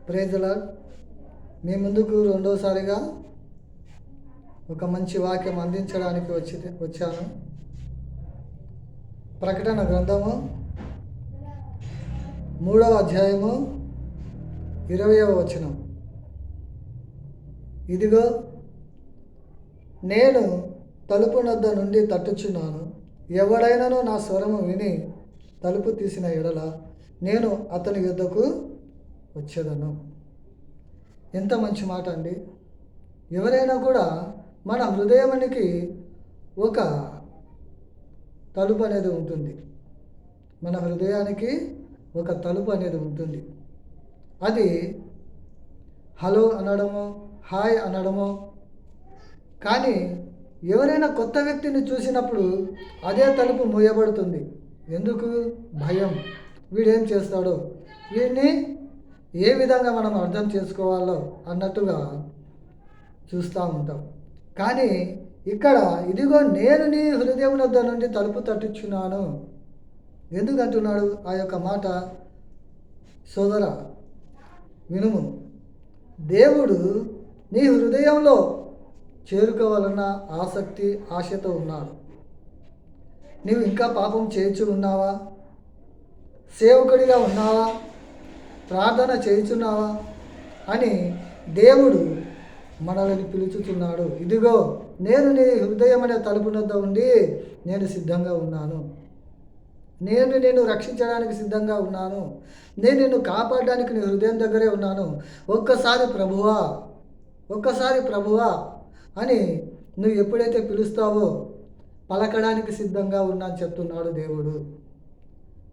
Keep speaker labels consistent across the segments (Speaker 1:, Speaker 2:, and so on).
Speaker 1: Praise the lord. మీ ముందుకు రెండోసారిగా ఒక మంచి వాక్యం అందించడానికి వచ్చాను. ప్రకటన గ్రంథము 3వ అధ్యాయము 20వ వచనం. ఇదిగో నేను తలుపు నద్ద నుండి తట్టుచున్నాను. ఎవడైనాను నా స్వరము విని తలుపు తీసిన ఎడల నేను అతని యొద్దకు వచ్చేదను. ఎంత మంచి మాట అండి. ఎవరైనా కూడా మన హృదయానికి ఒక తలుపు అనేది ఉంటుంది. మన హృదయానికి ఒక తలుపు అనేది ఉంటుంది. అది హలో అనడము, హాయ్ అనడము. కానీ ఎవరైనా కొత్త వ్యక్తిని చూసినప్పుడు అదే తలుపు మూయబడుతుంది. ఎందుకు? భయం. వీడేం చేస్తాడో, వీడిని ఏ విధంగా మనం అర్థం చేసుకోవాలో అన్నట్టుగా చూస్తూ ఉంటాం. కానీ ఇక్కడ ఇదిగో నేను నీ హృదయం వద్ద నుండి తలుపు తట్టుచున్నాను. ఎందుకంటున్నాడు ఆ యొక్క మాట? సోదర వినుము. దేవుడు నీ హృదయంలో చేరుకోవాలన్న ఆసక్తి, ఆశతో ఉన్నాడు. నీవు ఇంకా పాపం చేయించు ఉన్నావా? సేవకుడిగా ఉన్నావా? ప్రార్థన చేయుచున్నావా అని దేవుడు మనల్ని పిలుచుతున్నాడు. ఇదిగో నేను నీ హృదయం అనే తలుపు వద్ద ఉండి నేను సిద్ధంగా ఉన్నాను. నేను నిన్ను రక్షించడానికి సిద్ధంగా ఉన్నాను. నేను నిన్ను కాపాడడానికి నీ హృదయం దగ్గరే ఉన్నాను. ఒక్కసారి ప్రభువా అని నువ్వు ఎప్పుడైతే పిలుస్తావో పలకడానికి సిద్ధంగా ఉన్నా అని చెప్తున్నాడు దేవుడు.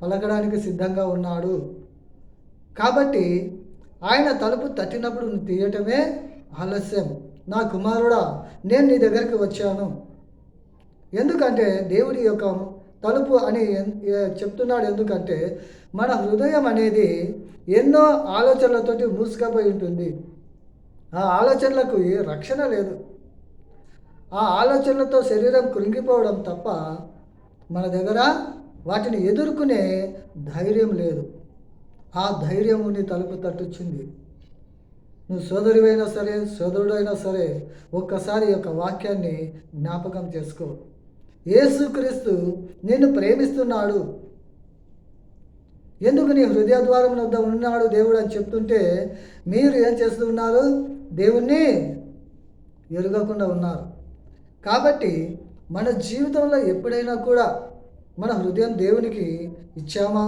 Speaker 1: పలకడానికి సిద్ధంగా ఉన్నాడు. కాబట్టి ఆయన తలుపు తట్టినప్పుడు నువ్వు తీయటమే ఆలస్యం. నా కుమారుడా, నేను నీ దగ్గరికి వచ్చాను. ఎందుకంటే దేవుడి యొక్క తలుపు అని చెప్తున్నాడు. ఎందుకంటే మన హృదయం అనేది ఎన్నో ఆలోచనలతోటి మూసుకపోయి ఉంటుంది. ఆ ఆలోచనలకు రక్షణ లేదు. ఆ ఆలోచనలతో శరీరం కృంగిపోవడం తప్ప మన దగ్గర వాటిని ఎదుర్కొనే ధైర్యం లేదు. ఆ ధైర్యం నీ తలుపు తట్టుచ్చింది. నువ్వు సోదరుడైనా సరే, సోదరుడైనా సరే, ఒక్కసారి యొక్క వాక్యాన్ని జ్ఞాపకం చేసుకో. యేసుక్రీస్తు నిన్ను ప్రేమిస్తున్నాడు. ఎందుకు నీ హృదయ ద్వారం వద్ద ఉన్నాడు దేవుడు అని చెప్తుంటే మీరు ఏం చేస్తూ ఉన్నారు? దేవుణ్ణి ఎరుగకుండా ఉన్నారు. కాబట్టి మన జీవితంలో ఎప్పుడైనా కూడా మన హృదయం దేవునికి ఇచ్చామా?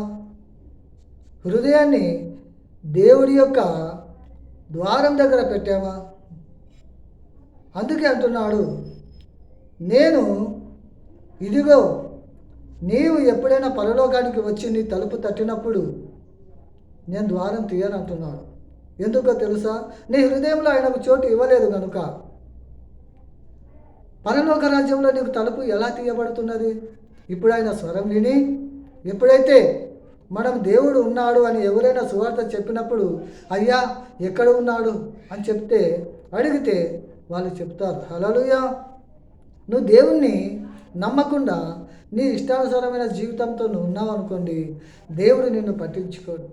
Speaker 1: హృదయాన్ని దేవుడి యొక్క ద్వారం దగ్గర పెట్టామా? అందుకే అంటున్నాడు, నేను ఇదిగో నీవు ఎప్పుడైనా పరలోకానికి వచ్చి నీ తలుపు తట్టినప్పుడు నేను ద్వారం తీయను అంటున్నాడు. ఎందుకో తెలుసా? నీ హృదయంలో ఆయనకు చోటు ఇవ్వలేదు కనుక. పరలోక రాజ్యంలో నీకు తలుపు ఎలా తీయబడుతున్నది? ఇప్పుడు ఆయన స్వరం విని, ఎప్పుడైతే మనం దేవుడు ఉన్నాడు అని ఎవరైనా సువార్త చెప్పినప్పుడు అయ్యా ఎక్కడ ఉన్నాడు అని అడిగితే వాళ్ళు చెప్తారు హల్లెలూయా. నువ్వు దేవుణ్ణి నమ్మకుండా నీ ఇష్టానుసారమైన జీవితంతో నువ్వు ఉన్నావు అనుకోండి, దేవుడు నిన్ను పట్టించుకోడు.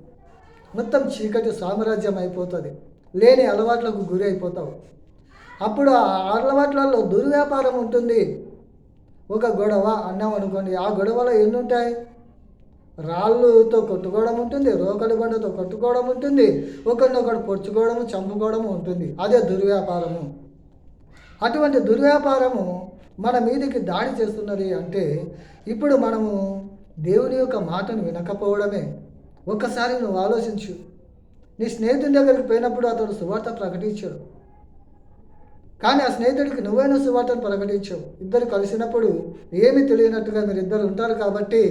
Speaker 1: మొత్తం చీకటి సామ్రాజ్యం అయిపోతుంది. లేని అలవాట్లకు గురి అయిపోతావు. అప్పుడు ఆ అలవాట్లలో దుర్వ్యాపారం ఉంటుంది. ఒక గొడవ అన్నాం అనుకోండి, ఆ గొడవలో ఎన్ని ఉంటాయి? రాళ్ళుతో కొట్టుకోవడం ఉంటుంది, రోకలి బండతో కొట్టుకోవడం ఉంటుంది, ఒకరినొకరు పొడుచుకోవడము, చంపుకోవడము ఉంటుంది. అదే దుర్వ్యాపారము. అటువంటి దుర్వ్యాపారము మన మీదికి దాడి చేస్తున్నది అంటే ఇప్పుడు మనము దేవుని యొక్క మాటను వినకపోవడమే. ఒక్కసారి నువ్వు ఆలోచించు. నీ స్నేహితుని దగ్గరికి పోయినప్పుడు అతడు సువార్త ప్రకటించాడు, కానీ ఆ స్నేహితుడికి నువ్వైనా సువార్తను ప్రకటించావు. ఇద్దరు కలిసినప్పుడు ఏమీ తెలియనట్టుగా మీరు ఇద్దరు ఉంటారు కాబట్టి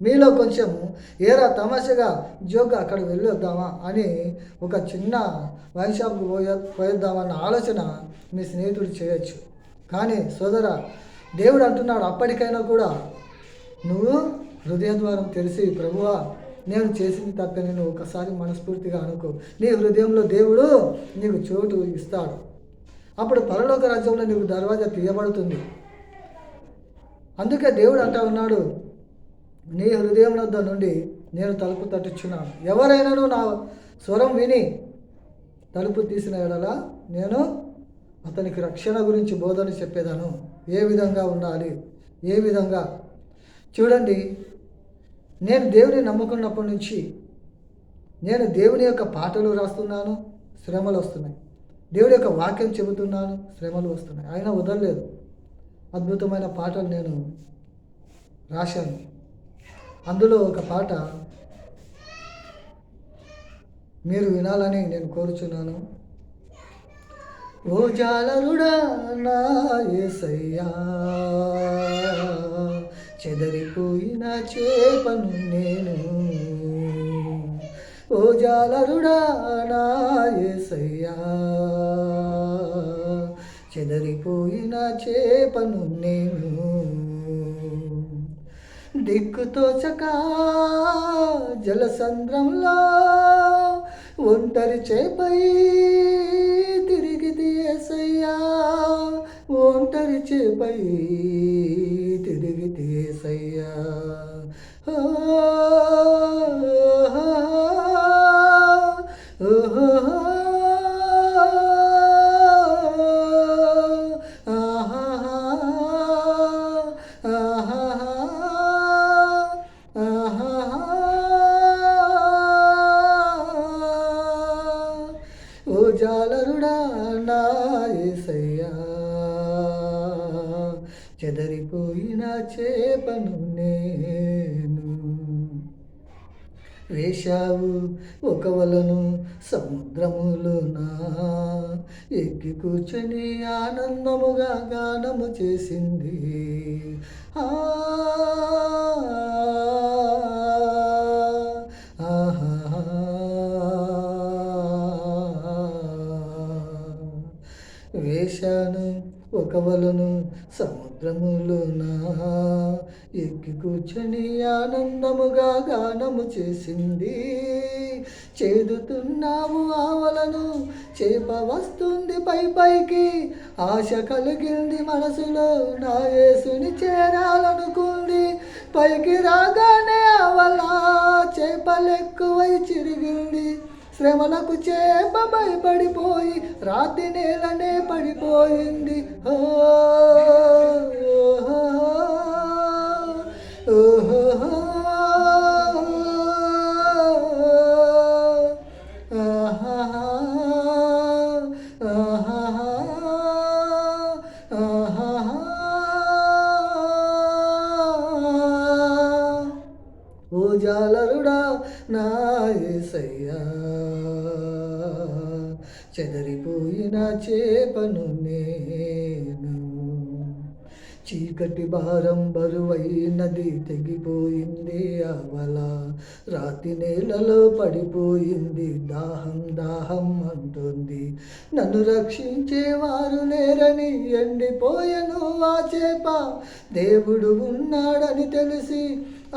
Speaker 1: మీలో కొంచెం ఏరా తమాషగా జోక్గా అక్కడ వెళ్ళి వద్దామా అని ఒక చిన్న వైన్ షాప్కి పోయేద్దామన్న ఆలోచన మీ స్నేహితుడు చేయొచ్చు. కానీ సోదరా, దేవుడు అంటున్నాడు అప్పటికైనా కూడా నువ్వు హృదయ ద్వారం తెలిసి ప్రభువా నేను చేసింది తప్పని నువ్వు ఒకసారి మనస్ఫూర్తిగా అనుకో. నీ హృదయంలో దేవుడు నీకు చోటు ఇస్తాడు. అప్పుడు పరలోక రాజ్యంలో నీకు దర్వాజా తీయబడుతుంది. అందుకే దేవుడు అంటా ఉన్నాడు, నీ హృదయం వద్ద నుండి నేను తలుపు తట్టుచున్నాను. ఎవరైనాను నా స్వరం విని తలుపు తీసిన ఎడల నేను అతనికి రక్షణ గురించి బోధన చెప్పేదాను. ఏ విధంగా ఉండాలి, ఏ విధంగా. చూడండి, నేను దేవుని నమ్ముకున్నప్పటి నుంచి నేను దేవుని యొక్క పాటలు రాస్తున్నాను, శ్రమలు వస్తున్నాయి. దేవుడి యొక్క వాక్యం చెబుతున్నాను, శ్రమలు వస్తున్నాయి. అయినా వదలలేదు. అద్భుతమైన పాటలు నేను రాశాను. అందులో ఒక పాట మీరు వినాలని నేను కోరుచున్నాను. ఓ జాలరుడా నా యేసయ్యా, చెదరిపోయిన చేపను నేను. ఓ జాలరుడా నా యేసయ్యా, చెదరిపోయిన చేపను నేను. దిక్కుతోచక జలసంద్రంలో ఒంటరి చేపై తిరిగితి యేసయ్యా, ఒంటరి చేపై తిరిగితి యేసయ్యా. ఓ జాలరుడా నా యేసయ్యా, చెదరిపోయిన చేపను నేను. వేశావు ఒక వలను సముద్రములోన, ఎక్కి కూర్చొని ఆనందముగా గానము చేసింది. వేశాను ఒక వలను సముద్రములోన, ఎక్కి కూర్చొని ఆనందముగా గానము చేసింది. చేదుతున్నావు ఆ వలను, చేప వస్తుంది పై పైకి. ఆశ కలిగింది మనసులో, నా యేసుని చేరాలనుకుంది. పైకి రాగానే ఆ వల చేపలెక్కువై చిరిగింది. శ్రమలకు చేప భయపడిపోయి రాతి నేలనే పడిపోయింది. ఓ జాలరుడా నా యేసయ్యా, చెదరిపోయిన చేపను నేను. చీకటి భారం బరువైనది, తెగిపోయింది ఆ వల. రాతి నేలలో పడిపోయింది, దాహం దాహం అంటుంది. నన్ను రక్షించేవారు లేరని ఎండిపోయెను ఆ చేప. దేవుడు ఉన్నాడని తెలిసి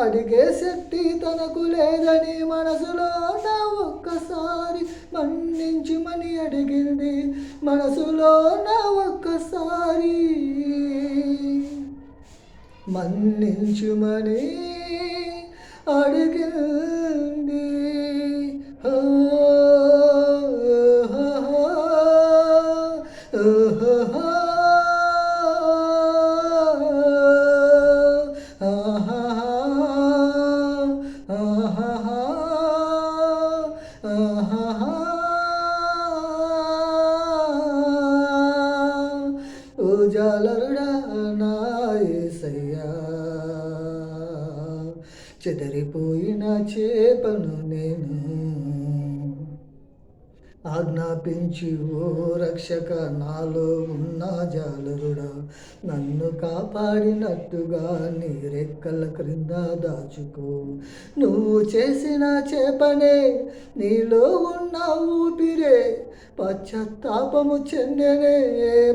Speaker 1: అడిగే శక్తి తనకు లేదని మనసులో నా ఒక్కసారి మన్నించుమని అడిగింది. మనసులో నా ఒక్కసారి మన్నించుమని అడిగింది. ఓ జాలరుడా నా యేసయ్యా, చెదరిపోయిన చేపను నేను. ఆజ్ఞాపించి ఓ రక్షక, నాలో ఉన్న జాలరుడా, నన్ను కాపాడినట్టుగా నీ రెక్కల క్రింద దాచుకో. నువ్వు చేసిన చేపనే, నీలో ఉన్న ఊపిరే పశ్చాత్తాపము చెందెనే.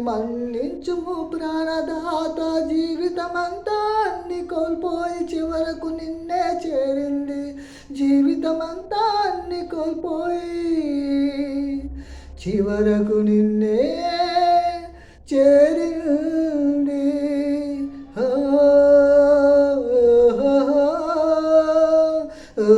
Speaker 1: మన్నించుము ప్రాణదాత, జీవితమంతా అన్ని కోల్పోయి చివరకు నిన్నే చేరింది. జీవితమంతా అన్ని కోల్పోయి చివరకు నిన్నే చేరింది. ఓ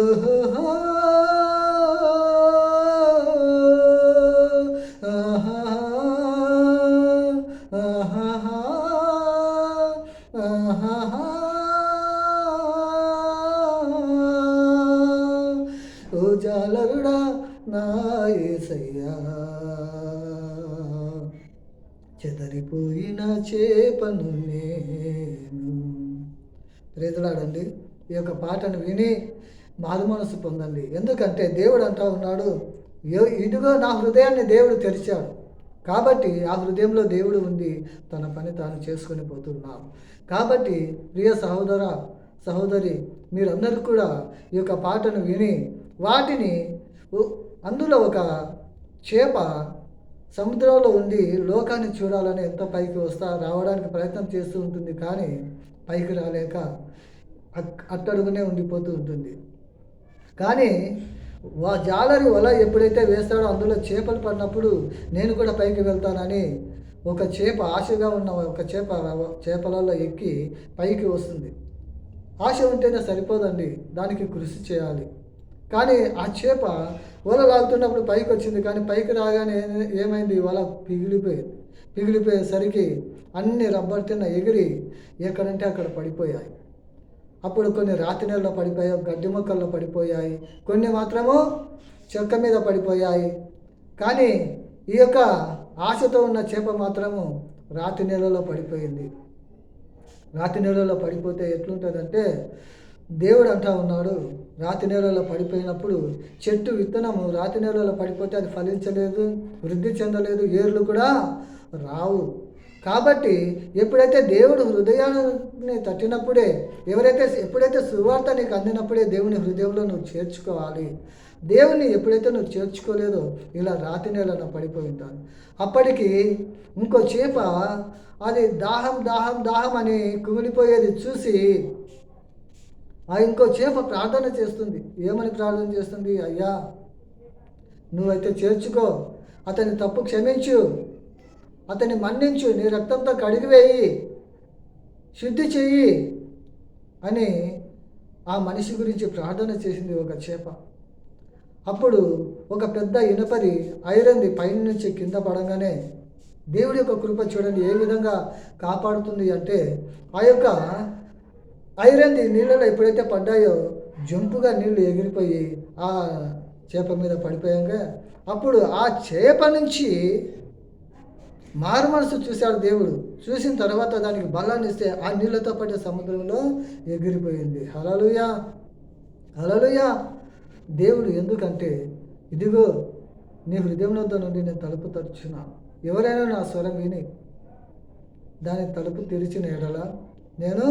Speaker 1: ఓ జాలరుడా నా యేసయ్యా, చెదరిపోయిన చేపను నేను. ప్రేదలాడండి, ఈ యొక్క పాటను విని మారు మనసు పొందండి. ఎందుకంటే దేవుడు అంటా ఉన్నాడు, ఇదిగో నా హృదయాన్ని దేవుడు తెరిచాడు, కాబట్టి ఆ హృదయంలో దేవుడు ఉండి తన పని తాను చేసుకొని పోతున్నాడు. కాబట్టి ప్రియ సహోదర సహోదరి, మీరందరూ కూడా ఈ యొక్క పాటను విని వాటిని అందులో ఒక చేప సముద్రంలో ఉండి లోకాన్ని చూడాలని ఎంతో పైకి రావడానికి ప్రయత్నం చేస్తూ ఉంటుంది, కానీ పైకి రాలేక అట్టడుగునే ఉండిపోతూ ఉంటుంది. కానీ జాలరి వల ఎప్పుడైతే వేస్తాడో అందులో చేపలు పడినప్పుడు నేను కూడా పైకి వెళ్తానని ఒక చేప, ఆశగా ఉన్న ఒక చేపలలో ఎక్కి పైకి వస్తుంది. ఆశ ఉంటేనే సరిపోదండి, దానికి కృషి చేయాలి. కానీ ఆ చేప వల లాగుతున్నప్పుడు పైకి వచ్చింది, కానీ పైకి రాగానే ఏమైంది, వల పిగిలిపోయేసరికి అన్ని రబ్బర్ తిన్న ఎగిరి ఎక్కడంటే అక్కడ పడిపోయాయి. అప్పుడు కొన్ని రాతి నెలలో పడిపోయాయి, గడ్డి మొక్కల్లో పడిపోయాయి, కొన్ని మాత్రము చెక్క మీద పడిపోయాయి. కానీ ఈ యొక్క ఆశతో ఉన్న చేప మాత్రము రాతి నెలలో పడిపోయింది. రాతి నెలలో పడిపోతే ఎట్లుంటుందంటే, దేవుడు అంటా ఉన్నాడు, రాతి నేలలో పడిపోయినప్పుడు చెట్టు విత్తనము రాతి నేలలో పడిపోతే అది ఫలించలేదు, వృద్ధి చెందలేదు, ఏర్లు కూడా రావు. కాబట్టి ఎప్పుడైతే దేవుడు హృదయాన్ని తట్టినప్పుడే, ఎప్పుడైతే సువార్త నీకు అందినప్పుడే దేవుని హృదయంలో నువ్వు చేర్చుకోవాలి. దేవుని ఎప్పుడైతే నువ్వు చేర్చుకోలేదో ఇలా రాతి నేలన పడిపోయింటాను. అప్పటికి ఇంకో చేప అది దాహం దాహం దాహం అని కుమిలిపోయేది చూసి ఆ ఇంకో చేప ప్రార్థన చేస్తుంది. ఏమని ప్రార్థన చేస్తుంది? అయ్యా, నువ్వైతే చేర్చుకో, అతని తప్పు క్షమించు, అతన్ని మన్నించు, నీ రక్తంతో కడిగివేయి, శుద్ధి చెయ్యి అని ఆ మనిషి గురించి ప్రార్థన చేసింది ఒక చేప. అప్పుడు ఒక పెద్ద ఇనపది ఐరన్ది పైన నుంచి కింద పడంగానే దేవుడి యొక్క కృప చూడండి ఏ విధంగా కాపాడుతుంది అంటే, ఆ యొక్క ఐరన్ది నీళ్ళలో ఎప్పుడైతే పడ్డాయో జంపుగా నీళ్లు ఎగిరిపోయి ఆ చేప మీద పడిపోయాక అప్పుడు ఆ చేప నుంచి మారు మనసు చూశాడు దేవుడు. చూసిన తర్వాత దానికి బలాన్ని ఇస్తే ఆ నీళ్ళతో పడే సముద్రంలో ఎగిరిపోయింది. హల్లెలూయా, హల్లెలూయా. దేవుడు ఎందుకంటే, ఇదిగో నీ హృదయంలో నుండి నేను తలుపు తరుచున్నాను, ఎవరైనా నా స్వరం విని దాని తలుపు తెరిచిన ఎడల నేను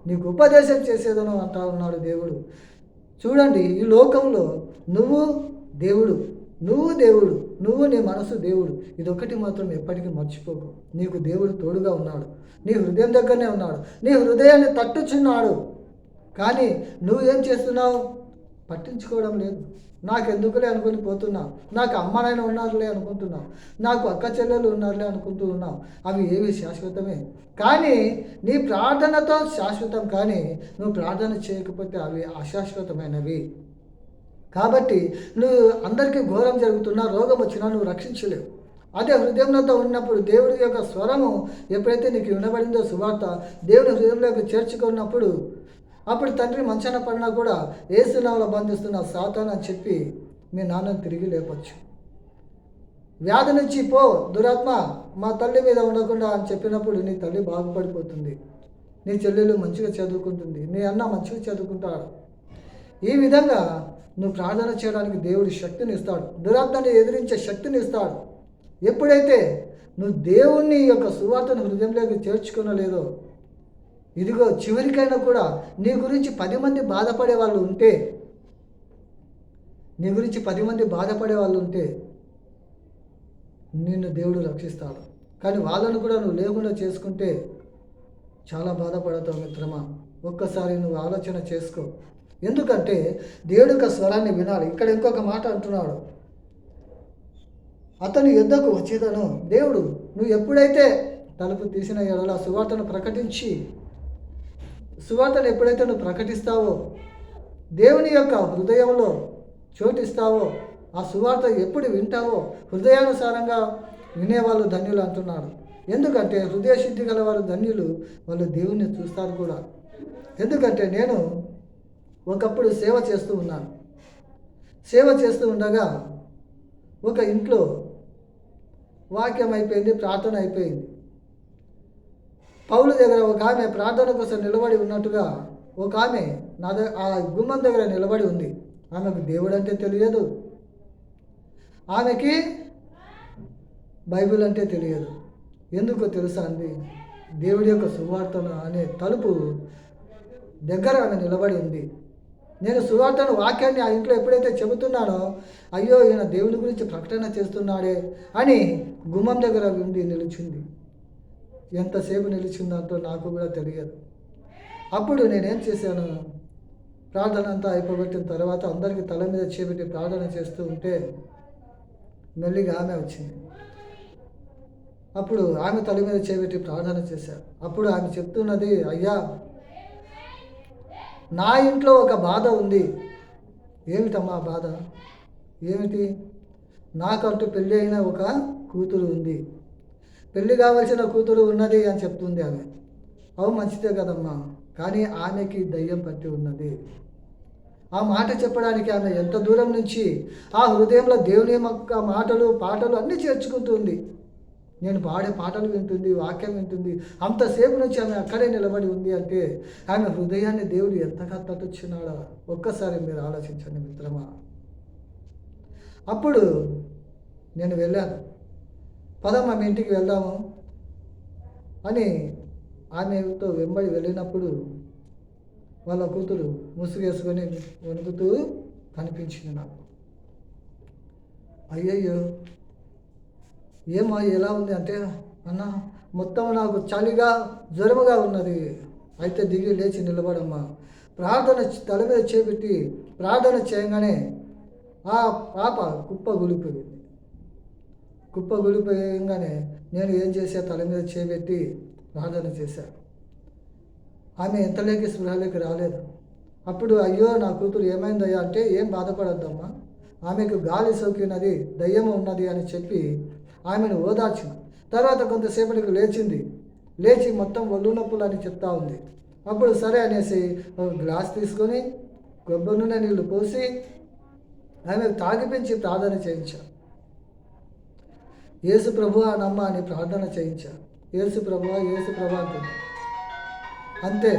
Speaker 1: నీకు ఉపదేశం చేసేదను అంటా ఉన్నాడు దేవుడు. చూడండి, ఈ లోకంలో నువ్వు దేవుడు, నువ్వు నీ మనసు దేవుడు. ఇదొక్కటి మాత్రం ఎప్పటికీ మర్చిపోకు. నీకు దేవుడు తోడుగా ఉన్నాడు, నీ హృదయం దగ్గరనే ఉన్నాడు, నీ హృదయాన్ని తట్టుచున్నాడు. కానీ నువ్వు ఏం చేస్తున్నావు? పట్టించుకోవడం లేదు. నాకెందుకులే అనుకుని పోతున్నావు, నాకు అమ్మనైనా ఉన్నారులే అనుకుంటున్నావు, నాకు అక్క చెల్లెలు ఉన్నారులే అనుకుంటూ ఉన్నావు. అవి ఏవి శాశ్వతమే, కానీ నీ ప్రార్థనతో శాశ్వతం. కానీ నువ్వు ప్రార్థన చేయకపోతే అవి అశాశ్వతమైనవి. కాబట్టి నువ్వు అందరికీ ఘోరం జరుగుతున్నా, రోగం వచ్చినా నువ్వు రక్షించలేవు. అదే హృదయంలో ఉన్నప్పుడు దేవుడి యొక్క స్వరము ఎప్పుడైతే నీకు వినబడిందో, సువార్త దేవుని హృదయంలోకి చేర్చుకున్నప్పుడు, అప్పుడు తండ్రి మంచాన పడినా కూడా ఏసునామములో బంధిస్తున్న సాతాను అని చెప్పి మీ నాన్నని తిరిగి లేపచ్చు. వ్యాధి నుంచి పో దురాత్మ, మా తల్లి మీద ఉండకుండా అని చెప్పినప్పుడు నీ తల్లి బాగుపడిపోతుంది, నీ చెల్లెలు మంచిగా చదువుకుంటుంది, నీ అన్న మంచిగా చదువుకుంటాడు. ఈ విధంగా నువ్వు ప్రార్థన చేయడానికి దేవుడు శక్తిని ఇస్తాడు, దురాత్మని ఎదిరించే శక్తిని ఇస్తాడు. ఎప్పుడైతే నువ్వు దేవుని యొక్క సువార్తను హృదయంలోకి చేర్చుకునలేదో, ఇదిగో చివరికైనా కూడా నీ గురించి 10 మంది బాధపడే వాళ్ళు ఉంటే, నిన్ను దేవుడు రక్షిస్తాడు. కానీ వాళ్ళను కూడా నువ్వు లేకుండా చేసుకుంటే చాలా బాధపడతావు మిత్రమా. ఒక్కసారి నువ్వు ఆలోచన చేసుకో. ఎందుకంటే దేవుడి యొక్క స్వరాన్ని వినాలి. ఇక్కడ ఇంకొక మాట అంటున్నాడు, అతని యుద్ధకు వచ్చేదను. దేవుడు నువ్వు ఎప్పుడైతే తలుపు తీసిన ఎడల సువార్తను ఎప్పుడైతే నువ్వు ప్రకటిస్తావో, దేవుని యొక్క హృదయంలో చోటిస్తావో, ఆ సువార్త ఎప్పుడు వింటావో హృదయానుసారంగా వినేవాళ్ళు ధన్యులు అంటున్నాడు. ఎందుకంటే హృదయ శుద్ధి గల వారు ధన్యులు, వాళ్ళు దేవుణ్ణి చూస్తారు కూడా. ఎందుకంటే నేను ఒకప్పుడు సేవ చేస్తూ ఉన్నాను. సేవ చేస్తూ ఉండగా ఒక ఇంట్లో వాక్యం అయిపోయింది, ప్రార్థన అయిపోయింది. పౌలు దగ్గర ఒక ఆమె ప్రార్థన కోసం నిలబడి ఉన్నట్టుగా ఒక ఆమె ఆ గుమ్మం దగ్గర నిలబడి ఉంది. ఆమెకు దేవుడు అంటే తెలియదు, ఆమెకి బైబిల్ అంటే తెలియదు. ఎందుకో తెలుసా అండి? దేవుడి యొక్క సువార్తను అనే తలుపు దగ్గర ఆమె నిలబడి ఉంది. నేను సువార్తను, వాక్యాన్ని ఆ ఇంట్లో ఎప్పుడైతే చెబుతున్నానో, అయ్యో ఈయన దేవుని గురించి ప్రకటన చేస్తున్నాడే అని గుమ్మం దగ్గర ఉండి నిలిచింది. ఎంతసేపు నిలిచిందంటో నాకు కూడా తెలియదు. అప్పుడు నేనేం చేశాను, ప్రార్థన అంతా అయిపోగొట్టిన తర్వాత అందరికీ తల మీద చేపెట్టి ప్రార్థన చేస్తూ ఉంటే మెల్లిగా ఆమె వచ్చింది. అప్పుడు ఆమె తల మీద చేపెట్టి ప్రార్థన చేశారు. అప్పుడు ఆమె చెప్తున్నది, అయ్యా నా ఇంట్లో ఒక బాధ ఉంది. ఏమిటమ్మా బాధ? ఏమిటి? నాకంటూ పెళ్ళి అయిన ఒక కూతురు ఉంది, పెళ్ళి కావాల్సిన కూతురు ఉన్నది అని చెప్తుంది ఆమె. అవు మంచిదే కదమ్మా, కానీ ఆమెకి దయ్యం పట్టి ఉన్నది. ఆ మాట చెప్పడానికి ఆమె ఎంత దూరం నుంచి ఆ హృదయంలో దేవుని యొక్క మాటలు, పాటలు అన్నీ చేర్చుకుంటుంది. నేను పాడే పాటలు వింటుంది, వాక్యం వింటుంది. అంతసేపు నుంచి ఆమె అక్కడే నిలబడి ఉంది అంటే ఆమె హృదయాన్ని దేవుడు ఎంతగా తట్టుచున్నాడో ఒక్కసారి మీరు ఆలోచించండి మిత్రమా. అప్పుడు నేను వెళ్ళాను. పదమ్మ మీ ఇంటికి వెళ్దాము అని ఆమెతో వెంబడి వెళ్ళినప్పుడు వాళ్ళ కూతురు ముసుగేసుకొని వణుకుతూ కనిపించింది నాకు. అయ్యయ్యో ఏమో ఎలా ఉంది అంటే, అన్న మొత్తం నాకు చలిగా జ్వరముగా ఉన్నది. అయితే దిగి లేచి నిలబడమ్మా, ప్రార్థన తల మీద చేపెట్టి ప్రార్థన చేయగానే ఆ పాప కుప్ప గులిపోయంగానే నేను ఏం చేసా, తల మీద చేపెట్టి ప్రార్థన చేశాను. ఆమె ఎంతలేకి స్పృహలోకి రాలేదు. అప్పుడు అయ్యో నా కూతురు ఏమైందయ్యా అంటే, ఏం బాధపడద్దమ్మా, ఆమెకు గాలి సోకినది, దయ్యము ఉన్నది అని చెప్పి ఆమెను ఓదార్చిన తర్వాత కొంతసేపటికి లేచి మొత్తం ఒళ్ళు నొప్పులు అని చెప్తా ఉంది. అప్పుడు సరే అనేసి ఒక గ్లాస్ తీసుకొని కొబ్బరి నూనె నీళ్ళు పోసి ఆమెకు తాగిపించి ప్రార్థన చేయించాను. యేసు ప్రభు నమ్మ అని ప్రార్థన చేయించాను. యేసు ప్రభు అంటుంది. అంతే.